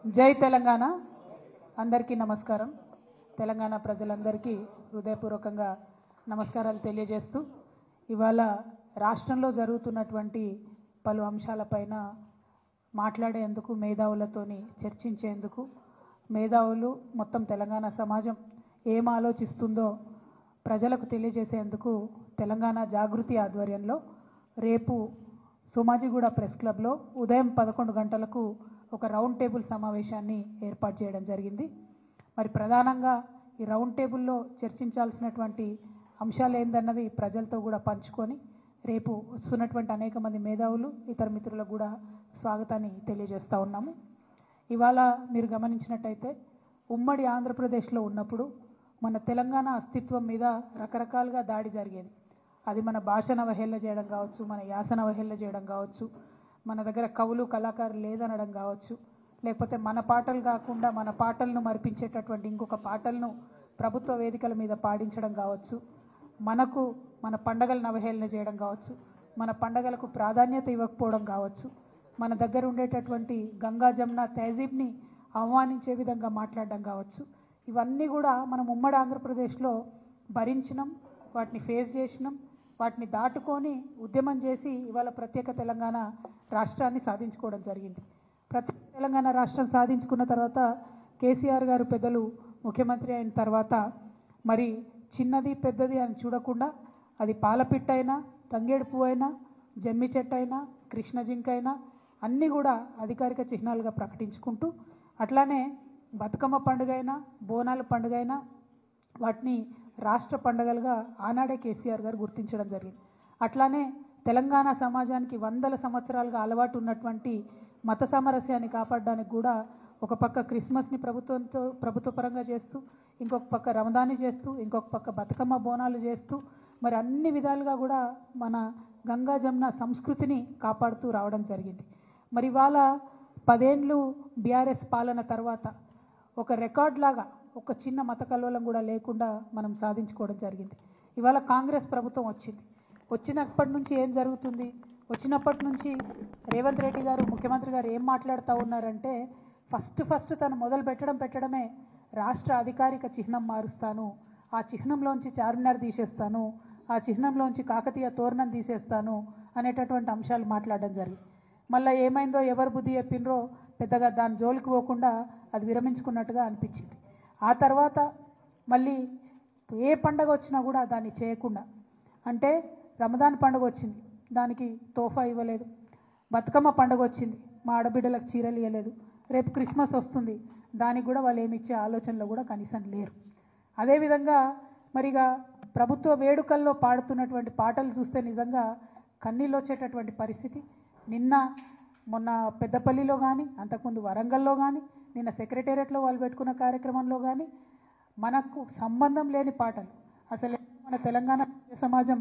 జై తెలంగాణ అందరికీ నమస్కారం. తెలంగాణ ప్రజలందరికీ హృదయపూర్వకంగా నమస్కారాలు తెలియజేస్తూ ఇవాళ రాష్ట్రంలో జరుగుతున్నటువంటి పలు అంశాలపైన మాట్లాడేందుకు మేధావులతోని చర్చించేందుకు మేధావులు మొత్తం తెలంగాణ సమాజం ఏం ఆలోచిస్తుందో ప్రజలకు తెలియజేసేందుకు తెలంగాణ జాగృతి ఆధ్వర్యంలో రేపు సోమాజిగూడ ప్రెస్ క్లబ్లో ఉదయం 11 గంటలకు ఒక రౌండ్ టేబుల్ సమావేశాన్ని ఏర్పాటు చేయడం జరిగింది. మరి ప్రధానంగా ఈ రౌండ్ టేబుల్లో చర్చించాల్సినటువంటి అంశాలు ఏందన్నది ప్రజలతో కూడా పంచుకొని రేపు వస్తున్నటువంటి అనేక మంది మేధావులు ఇతర మిత్రులకు కూడా స్వాగతాన్ని తెలియజేస్తూ ఉన్నాము. ఇవాళ మీరు గమనించినట్టయితే ఉమ్మడి ఆంధ్రప్రదేశ్లో ఉన్నప్పుడు మన తెలంగాణ అస్తిత్వం మీద రకరకాలుగా దాడి జరిగేది. అది మన భాషను అవహేళన చేయడం కావచ్చు, మన యాసను అవహేళన చేయడం కావచ్చు, మన దగ్గర కవులు కళాకారులు లేదనడం కావచ్చు, లేకపోతే మన పాటలు కాకుండా మన పాటలను మరిపించేటటువంటి ఇంకొక పాటలను ప్రభుత్వ వేదికల మీద పాడించడం కావచ్చు, మన పండగలను అవహేళన చేయడం కావచ్చు, మన పండగలకు ప్రాధాన్యత ఇవ్వకపోవడం కావచ్చు, మన దగ్గర ఉండేటటువంటి గంగా జమున తహజీబ్ని అవమానించే విధంగా మాట్లాడడం కావచ్చు. ఇవన్నీ కూడా మనం ఉమ్మడి ఆంధ్రప్రదేశ్లో భరించినాం, వాటిని ఫేస్ చేసినాం, వాటిని దాటుకొని ఉద్యమం చేసి ఇవాళ ప్రత్యేక తెలంగాణ రాష్ట్రాన్ని సాధించుకోవడం జరిగింది. ప్రత్యేక తెలంగాణ రాష్ట్రం సాధించుకున్న తర్వాత కేసీఆర్ గారు పెద్దలు ముఖ్యమంత్రి అయిన తర్వాత మరి చిన్నది పెద్దది అని చూడకుండా అది పాలపిట్టైనా, తంగేడు పువ్వైనా, జమ్మి చెట్టైనా, కృష్ణ జింకైనా అన్నీ కూడా అధికారిక చిహ్నాలుగా ప్రకటించుకుంటూ అట్లానే బతుకమ్మ పండుగైనా, బోనాల పండుగైనా వాటిని రాష్ట్ర పండుగలుగా ఆనాడే కేసీఆర్ గారు గుర్తించడం జరిగింది. అట్లానే తెలంగాణ సమాజానికి వందల సంవత్సరాలుగా అలవాటు ఉన్నటువంటి మత సామరస్యాన్ని కాపాడడానికి కూడా ఒక పక్క క్రిస్మస్ని ప్రభుత్వపరంగా చేస్తూ, ఇంకొక పక్క రమదాన్ని చేస్తూ, ఇంకొక పక్క బతుకమ్మ బోనాలు చేస్తూ మరి అన్ని విధాలుగా కూడా మన గంగా జమున సంస్కృతిని కాపాడుతూ రావడం జరిగింది. మరి ఇవాళ 10 ఏళ్ళు బీఆర్ఎస్ పాలన తర్వాత ఒక రికార్డ్ లాగా ఒక చిన్న మత కల్లోలం కూడా లేకుండా మనం సాధించుకోవడం జరిగింది. ఇవాళ కాంగ్రెస్ ప్రభుత్వం వచ్చినప్పటి నుంచి ఏం జరుగుతుంది? వచ్చినప్పటి నుంచి రేవంత్ రెడ్డి గారు ముఖ్యమంత్రి గారు ఏం మాట్లాడుతూ ఉన్నారంటే ఫస్ట్ తను మొదలు పెట్టడమే రాష్ట్ర అధికారిక చిహ్నం మారుస్తాను, ఆ చిహ్నంలోంచి చార్మినార్ తీసేస్తాను, ఆ చిహ్నంలోంచి కాకతీయ తోరణం తీసేస్తాను అనేటటువంటి అంశాలు మాట్లాడడం జరిగింది. మళ్ళీ ఏమైందో ఎవరు బుద్ధి చెప్పినరో పెద్దగా దాని జోలికి పోకుండా అది విరమించుకున్నట్టుగా అనిపించింది. ఆ తర్వాత మళ్ళీ ఏ పండగ వచ్చినా కూడా దాన్ని చేయకుండా, అంటే రమదాన్ పండుగ వచ్చింది దానికి తోఫా ఇవ్వలేదు, బతుకమ్మ పండుగ వచ్చింది మా ఆడబిడ్డలకు చీరలు ఇవ్వలేదు, రేపు క్రిస్మస్ వస్తుంది దానికి కూడా వాళ్ళు ఏమి ఇచ్చే ఆలోచనలో కూడా కనీసం లేరు. అదేవిధంగా మరిగా ప్రభుత్వ వేడుకల్లో పాడుతున్నటువంటి పాటలు చూస్తే నిజంగా కన్నీళ్ళు వచ్చేటటువంటి పరిస్థితి. మొన్న పెద్దపల్లిలో కానీ, అంతకుముందు వరంగల్లో కానీ, నిన్న సెక్రటేరియట్లో వాళ్ళు పెట్టుకున్న కార్యక్రమంలో కానీ మనకు సంబంధం లేని పాటలు, అసలు మన తెలంగాణ సమాజం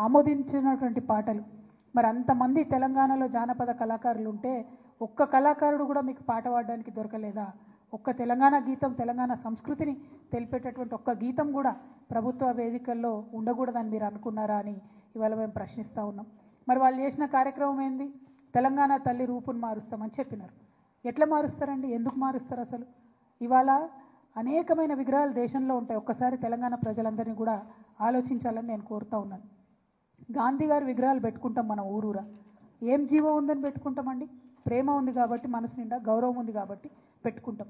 ఆమోదించినటువంటి పాటలు. మరి అంతమంది తెలంగాణలో జానపద కళాకారులు ఉంటే ఒక్క కళాకారుడు కూడా మీకు పాట పాడడానికి దొరకలేదా? ఒక్క తెలంగాణ గీతం, తెలంగాణ సంస్కృతిని తెలిపేటటువంటి ఒక్క గీతం కూడా ప్రభుత్వ వేదికల్లో ఉండకూడదని మీరు అనుకున్నారా అని ఇవాళ మేము ప్రశ్నిస్తూ ఉన్నాం. మరి వాళ్ళు చేసిన కార్యక్రమం ఏంది? తెలంగాణ తల్లి రూపును మారుస్తామని చెప్పినారు. ఎట్లా మారుస్తారండి? ఎందుకు మారుస్తారు? అసలు ఇవాళ అనేకమైన విగ్రహాలు దేశంలో ఉంటాయి. ఒక్కసారి తెలంగాణ ప్రజలందరినీ కూడా ఆలోచించాలని నేను కోరుతూ ఉన్నాను. గాంధీ గారి విగ్రహాలు పెట్టుకుంటాం మనం ఊరూరా. ఏం జీవం ఉందని పెట్టుకుంటామండి? ప్రేమ ఉంది కాబట్టి, మనసు నిండా గౌరవం ఉంది కాబట్టి పెట్టుకుంటాం.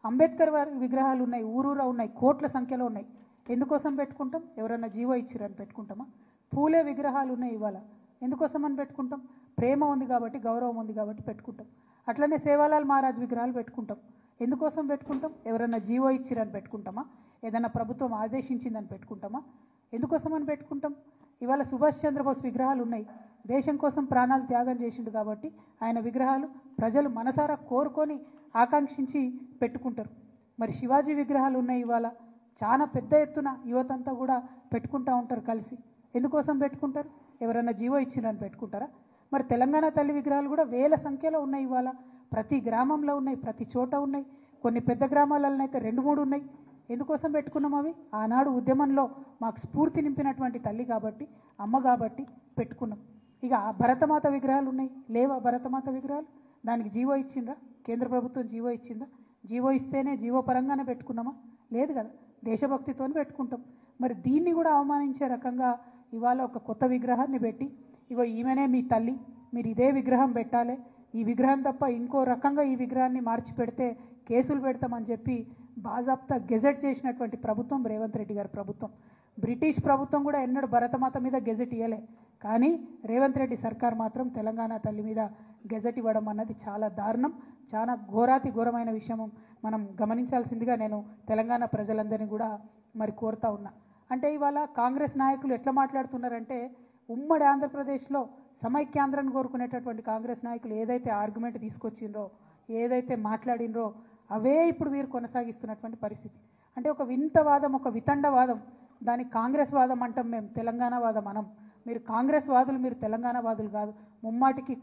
అంబేద్కర్ వారి విగ్రహాలు ఉన్నాయి, ఊరూరా ఉన్నాయి, కోట్ల సంఖ్యలో ఉన్నాయి. ఎందుకోసం పెట్టుకుంటాం? ఎవరన్నా జీవో ఇచ్చిరని పెట్టుకుంటామా? పూలే విగ్రహాలు ఉన్నాయి ఇవాళ, ఎందుకోసం అని పెట్టుకుంటాం? ప్రేమ ఉంది కాబట్టి, గౌరవం ఉంది కాబట్టి పెట్టుకుంటాం. అట్లనే సేవాలాల్ మహారాజ్ విగ్రహాలు పెట్టుకుంటాం. ఎందుకోసం పెట్టుకుంటాం? ఎవరన్నా జీవో ఇచ్చిరని పెట్టుకుంటామా? ఏదైనా ప్రభుత్వం ఆదేశించిందని పెట్టుకుంటామా? ఎందుకోసం అని పెట్టుకుంటాం? ఇవాళ సుభాష్ చంద్రబోస్ విగ్రహాలు ఉన్నాయి, దేశం కోసం ప్రాణాలు త్యాగం చేసిండు కాబట్టి ఆయన విగ్రహాలు ప్రజలు మనసారా కోరుకొని ఆకాంక్షించి పెట్టుకుంటారు. మరి శివాజీ విగ్రహాలు ఉన్నాయి ఇవాళ, చాలా పెద్ద ఎత్తున యువతంతా కూడా పెట్టుకుంటూ ఉంటారు కలిసి. ఎందుకోసం పెట్టుకుంటారు? ఎవరైనా జీవో ఇచ్చిరని పెట్టుకుంటారా? మరి తెలంగాణ తల్లి విగ్రహాలు కూడా వేల సంఖ్యలో ఉన్నాయి ఇవాళ, ప్రతి గ్రామంలో ఉన్నాయి, ప్రతి చోట ఉన్నాయి. కొన్ని పెద్ద గ్రామాలలో అయితే 2-3 ఉన్నాయి. ఎందుకోసం పెట్టుకున్నాం? అవి ఆనాడు ఉద్యమంలో మాకు స్ఫూర్తి నింపినటువంటి తల్లి కాబట్టి, అమ్మ కాబట్టి పెట్టుకున్నాం. ఇక భరతమాత విగ్రహాలు ఉన్నాయి, లేవా భరతమాత విగ్రహాలు? దానికి జీవో ఇచ్చిండ్రా? కేంద్ర ప్రభుత్వం జీవో ఇచ్చిందా? జీవో ఇస్తేనే జీవో పరంగానే పెట్టుకున్నామా? లేదు కదా, దేశభక్తితోనే పెట్టుకుంటాం. మరి దీన్ని కూడా అవమానించే రకంగా ఇవాళ ఒక కొత్త విగ్రహాన్ని పెట్టి, ఇగో ఈమెనే మీ తల్లి, మీరు ఇదే విగ్రహం పెట్టాలి, ఈ విగ్రహం తప్ప ఇంకో రకంగా ఈ విగ్రహాన్ని మార్చి పెడితే కేసులు పెడతామని చెప్పి బాజాప్తా గెజెట్ చేసినటువంటి ప్రభుత్వం రేవంత్ రెడ్డి గారి ప్రభుత్వం. బ్రిటిష్ ప్రభుత్వం కూడా ఎన్నడూ భరతమాత మీద గెజెట్ ఇవ్వలే, కానీ రేవంత్ రెడ్డి సర్కార్ మాత్రం తెలంగాణ తల్లి మీద గెజెట్ ఇవ్వడం అన్నది చాలా దారుణం, చాలా ఘోరాతి ఘోరమైన విషయం మనం గమనించాల్సిందిగా నేను తెలంగాణ ప్రజలందరినీ కూడా మరి కోరుతా ఉన్నా. అంటే ఇవాళ కాంగ్రెస్ నాయకులు ఎట్లా మాట్లాడుతున్నారంటే, ఉమ్మడి ఆంధ్రప్రదేశ్లో సమైక్యాంధ్రాన్ని కోరుకునేటటువంటి కాంగ్రెస్ నాయకులు ఏదైతే ఆర్గ్యుమెంట్ తీసుకొచ్చిండ్రో, ఏదైతే మాట్లాడినరో అవే ఇప్పుడు వీరు కొనసాగిస్తున్నటువంటి పరిస్థితి. అంటే ఒక వింతవాదం, ఒక వితండవాదం, దాని కాంగ్రెస్ వాదం అంటాం మేము, తెలంగాణ వాదం అనం. మీరు కాంగ్రెస్ వాదులు, మీరు తెలంగాణ వాదులు కాదు, ముమ్మాటికి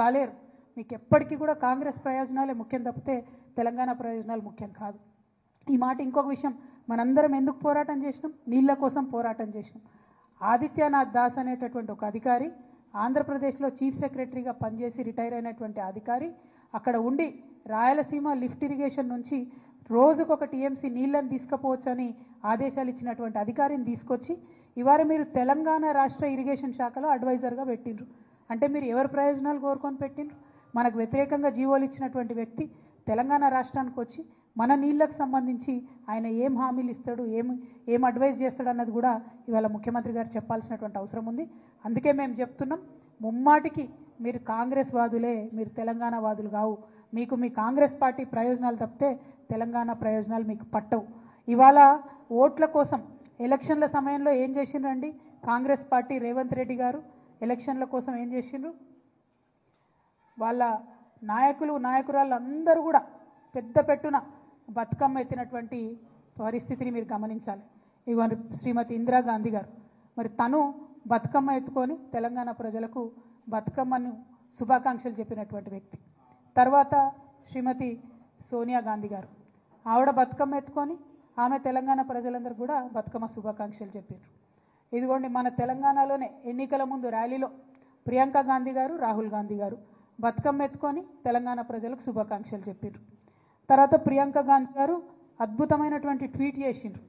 కాలేరు. మీకు ఎప్పటికీ కూడా కాంగ్రెస్ ప్రయోజనాలే ముఖ్యం తప్పితే తెలంగాణ ప్రయోజనాలు ముఖ్యం కాదు. ఈ మాట ఇంకొక విషయం, మనందరం ఎందుకు పోరాటం చేసినాం? నీళ్ల కోసం పోరాటం చేసినాం. ఆదిత్యనాథ్ దాస్ అనేటటువంటి ఒక అధికారి, ఆంధ్రప్రదేశ్లో చీఫ్ సెక్రటరీగా పనిచేసి రిటైర్ అయినటువంటి అధికారి, అక్కడ ఉండి రాయలసీమ లిఫ్ట్ ఇరిగేషన్ నుంచి రోజుకొక టీఎంసీ నీళ్లను తీసుకుపోవచ్చని ఆదేశాలు ఇచ్చినటువంటి అధికారిని తీసుకొచ్చి ఇవాళ మీరు తెలంగాణ రాష్ట్ర ఇరిగేషన్ శాఖలో అడ్వైజర్గా పెట్టిండ్రు. అంటే మీరు ఎవరి ప్రయోజనాలు కోరుకొని పెట్టిండ్రు? మనకు వ్యతిరేకంగా జీవోలు ఇచ్చినటువంటి వ్యక్తి తెలంగాణ రాష్ట్రానికి వచ్చి మన నీళ్లకు సంబంధించి ఆయన ఏం హామీలు ఇస్తాడు, ఏం అడ్వైజ్ చేస్తాడు అన్నది కూడా ఇవాళ ముఖ్యమంత్రి గారు చెప్పాల్సినటువంటి అవసరం ఉంది. అందుకే మేము చెప్తున్నాం, ముమ్మాటికి మీరు కాంగ్రెస్ వాదులే, మీరు తెలంగాణ వాదులు కావు. మీకు మీ కాంగ్రెస్ పార్టీ ప్రయోజనాలు తప్పితే తెలంగాణ ప్రయోజనాలు మీకు పట్టవు. ఇవాళ ఓట్ల కోసం ఎలక్షన్ల సమయంలో ఏం చేసిండ్రండి కాంగ్రెస్ పార్టీ? రేవంత్ రెడ్డి గారు ఎలక్షన్ల కోసం ఏం చేసిండ్రు? వాళ్ళ నాయకులు నాయకురాళ్ళు అందరూ కూడా పెద్ద పెట్టున బతుకమ్మ ఎత్తినటువంటి పరిస్థితిని మీరు గమనించాలి. ఇవాళ శ్రీమతి ఇందిరాగాంధీ గారు మరి తను బతుకమ్మ ఎత్తుకొని తెలంగాణ ప్రజలకు బతుకమ్మను శుభాకాంక్షలు చెప్పినటువంటి వ్యక్తి. తర్వాత శ్రీమతి సోనియా గాంధీ గారు, ఆవిడ బతుకమ్మ ఎత్తుకొని ఆమె తెలంగాణ ప్రజలందరూ కూడా బతుకమ్మ శుభాకాంక్షలు చెప్పారు. ఇదిగోండి మన తెలంగాణలోనే ఎన్నికల ముందు ర్యాలీలో ప్రియాంక గాంధీ గారు, రాహుల్ గాంధీ గారు బతుకమ్మ ఎత్తుకొని తెలంగాణ ప్రజలకు శుభాకాంక్షలు చెప్పారు. తర్వాత ప్రియాంక గాంధీ గారు అద్భుతమైనటువంటి ట్వీట్ చేసిండ్రు.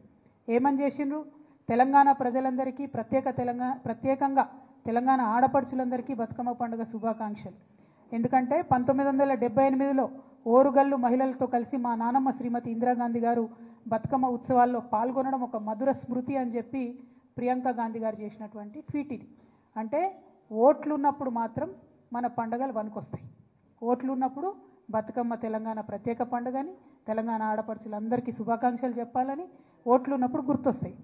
ఏమని చేసిండ్రు? తెలంగాణ ప్రజలందరికీ ప్రత్యేకంగా తెలంగాణ ఆడపడుచులందరికీ బతుకమ్మ పండుగ శుభాకాంక్షలు. ఎందుకంటే 1978లో ఓరుగల్లు మహిళలతో కలిసి మా నానమ్మ శ్రీమతి ఇందిరాగాంధీ గారు బతుకమ్మ ఉత్సవాల్లో పాల్గొనడం ఒక మధుర స్మృతి అని చెప్పి ప్రియాంక గాంధీ గారు చేసినటువంటి ట్వీట్ ఇది. అంటే ఓట్లు ఉన్నప్పుడు మాత్రం మన పండుగలు వనుకొస్తాయి. ఓట్లు ఉన్నప్పుడు బతుకమ్మ తెలంగాణ ప్రత్యేక పండుగని, తెలంగాణ ఆడపడుచులందరికీ శుభాకాంక్షలు చెప్పాలని ఓట్లు ఉన్నప్పుడు గుర్తొస్తాయి.